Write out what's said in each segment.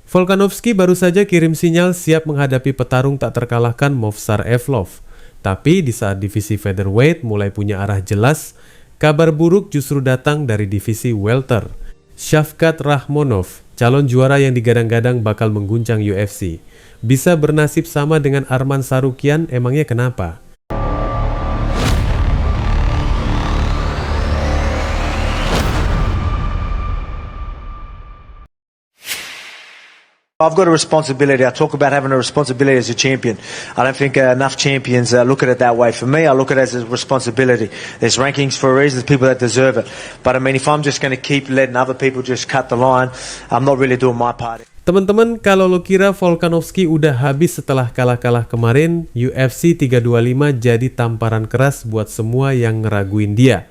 Volkanovski baru saja kirim sinyal siap menghadapi petarung tak terkalahkan Movsar Evlov. Tapi di saat divisi featherweight mulai punya arah jelas, kabar buruk justru datang dari divisi welter. Shavkat Rakhmonov, calon juara yang digadang-gadang bakal mengguncang UFC, bisa bernasib sama dengan Arman Tsarukyan, emangnya kenapa? I've got a responsibility. I talk about having a responsibility as a champion. I don't think enough champions look at it that way. For me, I look at it as a responsibility. There's rankings for a reason. There's people that deserve it. But I mean, if I'm just going to keep letting other people just cut the line, I'm not really doing my part. Teman-teman, kalau lo kira Volkanovski udah habis setelah kalah-kalah kemarin, UFC 325 jadi tamparan keras buat semua yang ngeraguin dia.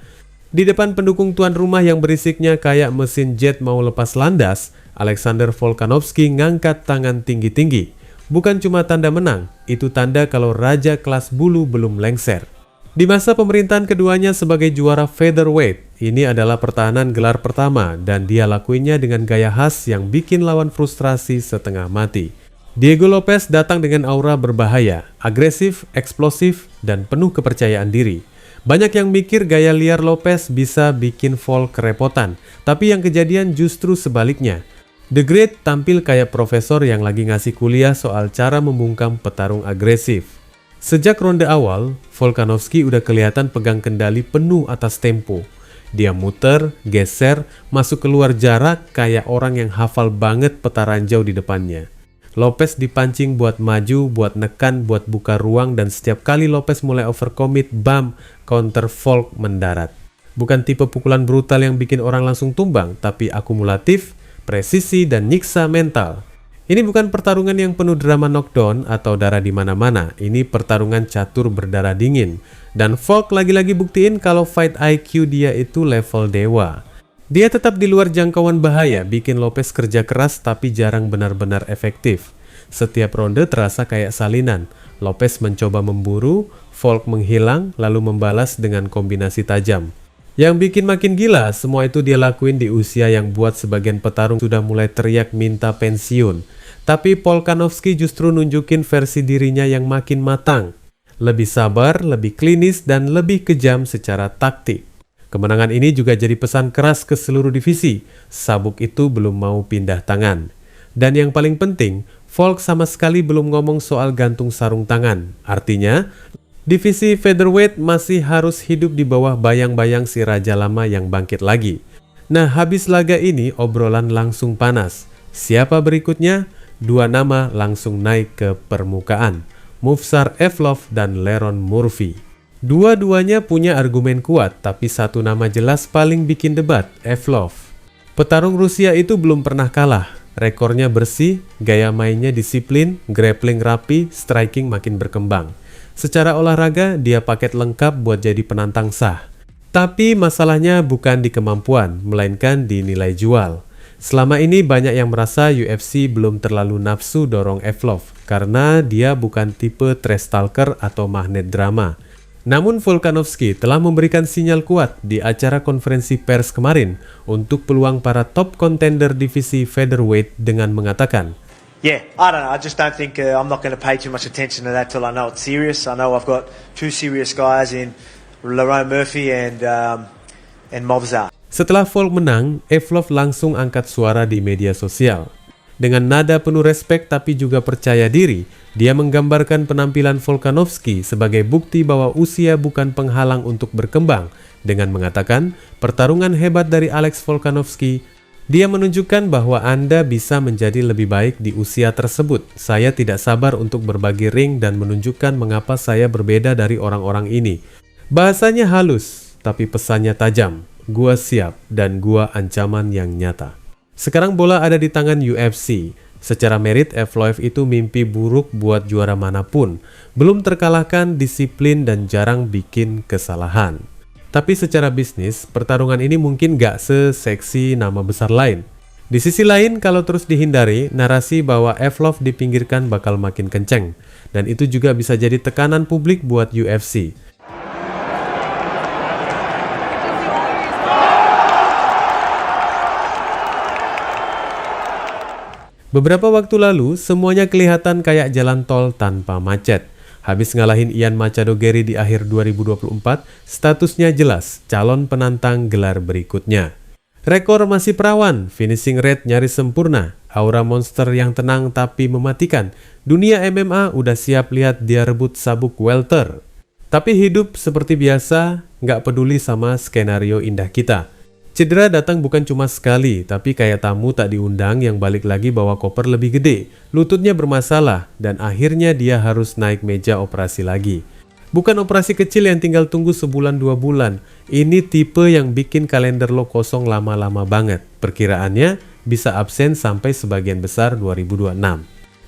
Di depan pendukung tuan rumah yang berisiknya kayak mesin jet mau lepas landas, Alexander Volkanovski ngangkat tangan tinggi-tinggi. Bukan cuma tanda menang, itu tanda kalau raja kelas bulu belum lengser. Di masa pemerintahan keduanya sebagai juara featherweight, ini adalah pertahanan gelar pertama dan dia lakuinnya dengan gaya khas yang bikin lawan frustrasi setengah mati. Diego Lopez datang dengan aura berbahaya, agresif, eksplosif, dan penuh kepercayaan diri. Banyak yang mikir gaya liar Lopez bisa bikin Volk kerepotan, tapi yang kejadian justru sebaliknya. The Great tampil kayak profesor yang lagi ngasih kuliah soal cara membungkam petarung agresif. Sejak ronde awal, Volkanovski udah kelihatan pegang kendali penuh atas tempo. Dia muter, geser, masuk keluar jarak kayak orang yang hafal banget peta ranjau di depannya. Lopez dipancing buat maju, buat nekan, buat buka ruang, dan setiap kali Lopez mulai overcommit, bam, counter Volk mendarat. Bukan tipe pukulan brutal yang bikin orang langsung tumbang, tapi akumulatif, presisi, dan nyiksa mental. Ini bukan pertarungan yang penuh drama knockdown atau darah di mana-mana. Ini pertarungan catur berdarah dingin. Dan Volk lagi-lagi buktiin kalau fight IQ dia itu level dewa. Dia tetap di luar jangkauan bahaya, bikin Lopez kerja keras tapi jarang benar-benar efektif. Setiap ronde terasa kayak salinan. Lopez mencoba memburu, Volk menghilang, lalu membalas dengan kombinasi tajam. Yang bikin makin gila, semua itu dia lakuin di usia yang buat sebagian petarung sudah mulai teriak minta pensiun. Tapi Volkanovski justru nunjukin versi dirinya yang makin matang. Lebih sabar, lebih klinis, dan lebih kejam secara taktik. Kemenangan ini juga jadi pesan keras ke seluruh divisi. Sabuk itu belum mau pindah tangan. Dan yang paling penting, Volk sama sekali belum ngomong soal gantung sarung tangan. Artinya, divisi featherweight masih harus hidup di bawah bayang-bayang si raja lama yang bangkit lagi. Nah, habis laga ini obrolan langsung panas. Siapa berikutnya? Dua nama langsung naik ke permukaan. Movsar Evlov dan Leron Murphy. Dua-duanya punya argumen kuat, tapi satu nama jelas paling bikin debat, Evlov. Petarung Rusia itu belum pernah kalah. Rekornya bersih, gaya mainnya disiplin, grappling rapi, striking makin berkembang. Secara olahraga, dia paket lengkap buat jadi penantang sah. Tapi masalahnya bukan di kemampuan, melainkan di nilai jual. Selama ini banyak yang merasa UFC belum terlalu nafsu dorong Evlov, karena dia bukan tipe trash talker atau magnet drama. Namun Volkanovski telah memberikan sinyal kuat di acara konferensi pers kemarin untuk peluang para top contender divisi featherweight dengan mengatakan, Yeah, I don't know. I just don't think I'm not going to pay too much attention to that till I know it's serious. I know I've got two serious guys in Lerone Murphy and Movsar. Setelah Volk menang, Evlov langsung angkat suara di media sosial. Dengan nada penuh respek tapi juga percaya diri, dia menggambarkan penampilan Volkanovski sebagai bukti bahwa usia bukan penghalang untuk berkembang. Dengan mengatakan, pertarungan hebat dari Alex Volkanovski, dia menunjukkan bahwa Anda bisa menjadi lebih baik di usia tersebut. Saya tidak sabar untuk berbagi ring dan menunjukkan mengapa saya berbeda dari orang-orang ini. Bahasanya halus, tapi pesannya tajam. Gua siap dan gua ancaman yang nyata. Sekarang bola ada di tangan UFC. Secara merit, Evlov itu mimpi buruk buat juara manapun. Belum terkalahkan, disiplin, dan jarang bikin kesalahan. Tapi secara bisnis, pertarungan ini mungkin gak seseksi nama besar lain. Di sisi lain, kalau terus dihindari, narasi bahwa Evlov dipinggirkan bakal makin kenceng. Dan itu juga bisa jadi tekanan publik buat UFC. Beberapa waktu lalu, semuanya kelihatan kayak jalan tol tanpa macet. Habis ngalahin Ian Machado Gary di akhir 2024, statusnya jelas calon penantang gelar berikutnya. Rekor masih perawan, finishing rate nyaris sempurna, aura monster yang tenang tapi mematikan. Dunia MMA udah siap lihat dia rebut sabuk welter. Tapi hidup seperti biasa, nggak peduli sama skenario indah kita. Cedera datang bukan cuma sekali, tapi kayak tamu tak diundang yang balik lagi bawa koper lebih gede. Lututnya bermasalah, dan akhirnya dia harus naik meja operasi lagi. Bukan operasi kecil yang tinggal tunggu sebulan 2 bulan. Ini tipe yang bikin kalender lo kosong lama-lama banget. Perkiraannya bisa absen sampai sebagian besar 2026.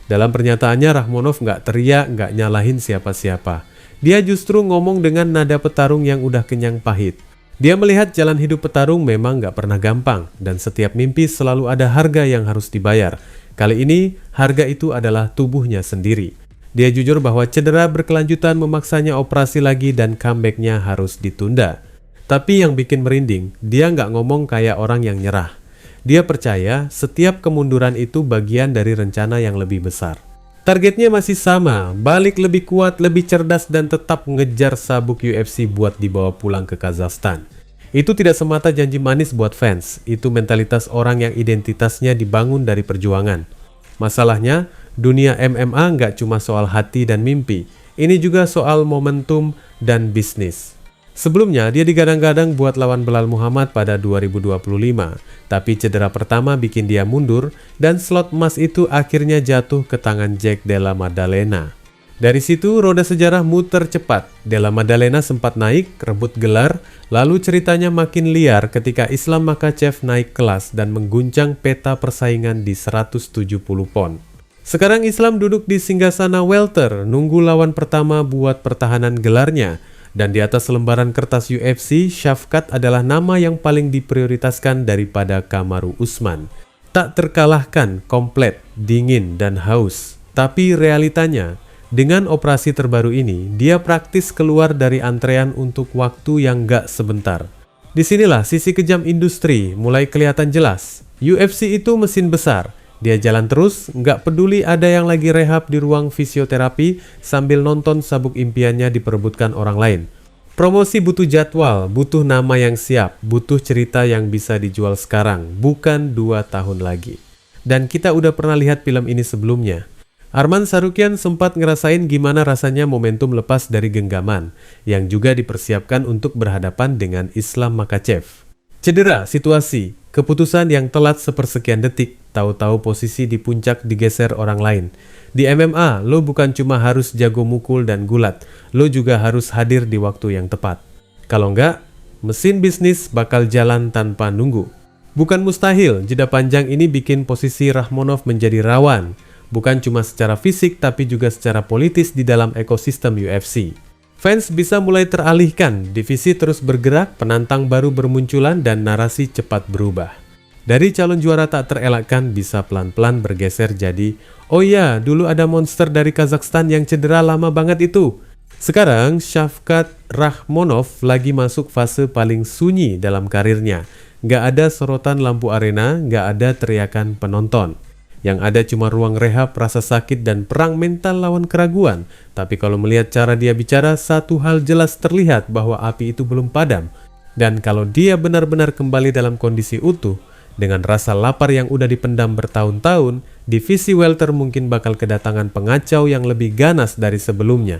Dalam pernyataannya, Rakhmonov nggak teriak, nggak nyalahin siapa-siapa. Dia justru ngomong dengan nada petarung yang udah kenyang pahit. Dia melihat jalan hidup petarung memang nggak pernah gampang, dan setiap mimpi selalu ada harga yang harus dibayar. Kali ini, harga itu adalah tubuhnya sendiri. Dia jujur bahwa cedera berkelanjutan memaksanya operasi lagi dan comeback-nya harus ditunda. Tapi yang bikin merinding, dia nggak ngomong kayak orang yang nyerah. Dia percaya setiap kemunduran itu bagian dari rencana yang lebih besar. Targetnya masih sama, balik lebih kuat, lebih cerdas, dan tetap ngejar sabuk UFC buat dibawa pulang ke Kazakhstan. Itu tidak semata janji manis buat fans, itu mentalitas orang yang identitasnya dibangun dari perjuangan. Masalahnya, dunia MMA nggak cuma soal hati dan mimpi, ini juga soal momentum dan bisnis. Sebelumnya, dia digadang-gadang buat lawan Belal Muhammad pada 2025, tapi cedera pertama bikin dia mundur dan slot emas itu akhirnya jatuh ke tangan Jack Della Maddalena. Dari situ, roda sejarah muter cepat. Della Maddalena sempat naik, rebut gelar, lalu ceritanya makin liar ketika Islam Makhachev naik kelas dan mengguncang peta persaingan di 170 pon. Sekarang Islam duduk di singgasana welter, nunggu lawan pertama buat pertahanan gelarnya. Dan di atas lembaran kertas UFC, Shavkat adalah nama yang paling diprioritaskan daripada Kamaru Usman. Tak terkalahkan, komplet, dingin, dan haus. Tapi realitanya, dengan operasi terbaru ini, dia praktis keluar dari antrean untuk waktu yang gak sebentar. Disinilah sisi kejam industri mulai kelihatan jelas. UFC itu mesin besar. Dia jalan terus, nggak peduli ada yang lagi rehab di ruang fisioterapi sambil nonton sabuk impiannya diperebutkan orang lain. Promosi butuh jadwal, butuh nama yang siap, butuh cerita yang bisa dijual sekarang, bukan 2 tahun lagi. Dan kita udah pernah lihat film ini sebelumnya. Arman Tsarukyan sempat ngerasain gimana rasanya momentum lepas dari genggaman, yang juga dipersiapkan untuk berhadapan dengan Islam Makhachev. Cedera, situasi, keputusan yang telat sepersekian detik, tahu-tahu posisi di puncak digeser orang lain. Di MMA, lo bukan cuma harus jago mukul dan gulat, lo juga harus hadir di waktu yang tepat. Kalau enggak, mesin bisnis bakal jalan tanpa nunggu. Bukan mustahil, jeda panjang ini bikin posisi Rakhmonov menjadi rawan, bukan cuma secara fisik tapi juga secara politis di dalam ekosistem UFC. Fans bisa mulai teralihkan, divisi terus bergerak, penantang baru bermunculan, dan narasi cepat berubah. Dari calon juara tak terelakkan bisa pelan-pelan bergeser jadi, oh ya, dulu ada monster dari Kazakhstan yang cedera lama banget itu. Sekarang, Shavkat Rakhmonov lagi masuk fase paling sunyi dalam karirnya. Nggak ada sorotan lampu arena, nggak ada teriakan penonton. Yang ada cuma ruang rehab, rasa sakit, dan perang mental lawan keraguan. Tapi kalau melihat cara dia bicara, satu hal jelas terlihat bahwa api itu belum padam. Dan kalau dia benar-benar kembali dalam kondisi utuh, dengan rasa lapar yang udah dipendam bertahun-tahun, divisi welter mungkin bakal kedatangan pengacau yang lebih ganas dari sebelumnya.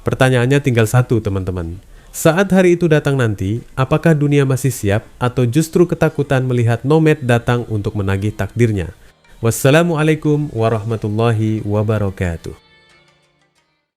Pertanyaannya tinggal satu, teman-teman. Saat hari itu datang nanti, apakah dunia masih siap atau justru ketakutan melihat Nomad datang untuk menagih takdirnya? Wassalamualaikum warahmatullahi wabarakatuh.